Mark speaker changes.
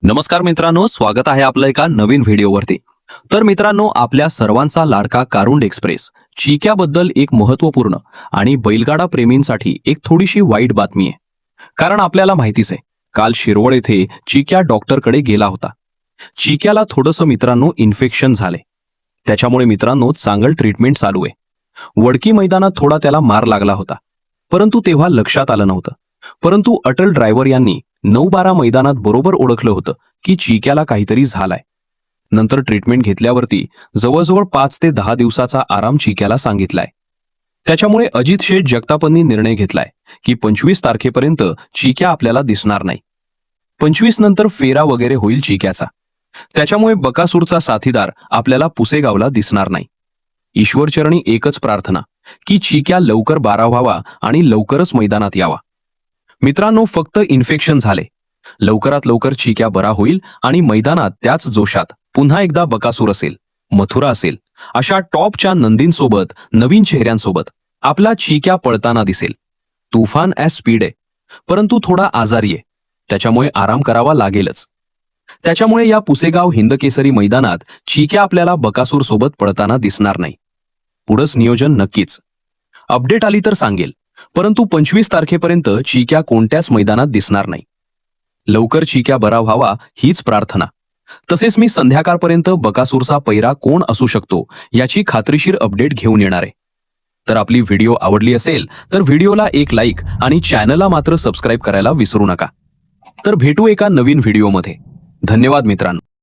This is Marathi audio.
Speaker 1: नमस्कार मित्रांनो, स्वागत आहे आपलं एका नवीन व्हिडिओवरती। तर मित्रांनो, आपल्या सर्वांचा लाडका कारुंड एक्सप्रेस चिक्याबद्दल एक महत्त्वपूर्ण आणि बैलगाडा प्रेमींसाठी एक थोडीशी वाईट बातमी आहे। कारण आपल्याला माहितीच आहे, काल शिरवळ येथे चिक्या डॉक्टरकडे गेला होता। चिक्याला थोडंसं मित्रांनो इन्फेक्शन झाले, त्याच्यामुळे मित्रांनो चांगलं ट्रीटमेंट चालू आहे। वडकी मैदानात थोडा त्याला मार लागला होता, परंतु तेव्हा लक्षात आलं नव्हतं। परंतु अटल ड्रायव्हर यांनी 9-12 मैदानात बरोबर ओळखलं होतं की चिक्याला काहीतरी झालाय। नंतर ट्रीटमेंट घेतल्यावरती जवळजवळ 5 ते 10 दिवसाचा आराम चिक्याला सांगितलाय। त्याच्यामुळे अजित शेठ जगतापांनी निर्णय घेतलाय की 25 तारखेपर्यंत चिक्या आपल्याला दिसणार नाही। 25 नंतर फेरा वगैरे होईल चिक्याचा, त्याच्यामुळे बकासूरचा साथीदार आपल्याला पुसेगावला दिसणार नाही। ईश्वरचरणी एकच प्रार्थना की चिक्या लवकर बारा व्हावा आणि लवकरच मैदानात यावा। मित्रांनो, फक्त इन्फेक्शन झाले, लवकरात लवकर चिक्या बरा होईल आणि मैदानात त्याच जोशात पुन्हा एकदा बकासूर असेल, मथुरा असेल, अशा टॉपच्या नंदींसोबत, नवीन चेहऱ्यांसोबत आपला चिक्या पळताना दिसेल। तुफान ॲज स्पीड आहे, परंतु थोडा आजारी आहे, त्याच्यामुळे आराम करावा लागेलच। त्याच्यामुळे या पुसेगाव हिंदकेसरी मैदानात चिक्या आपल्याला बकासूर सोबत पळताना दिसणार नाही। पुढंच नियोजन नक्कीच अपडेट आली तर सांगेल, परंतु 25 तारखेपर्यंत चिक्या कोणत्याच मैदानात दिसणार नाही। लवकर चिक्या बरा व्हावा हीच प्रार्थना। तसेच मी संध्याकाळपर्यंत बकासूरचा पैरा कोण असू शकतो याची खात्रीशीर अपडेट घेऊन येणार आहे। तर आपली व्हिडिओ आवडली असेल तर व्हिडिओला एक लाईक आणि चॅनलला मात्र सबस्क्राईब करायला विसरू नका। तर भेटू एका नवीन व्हिडिओमध्ये। धन्यवाद मित्रांनो।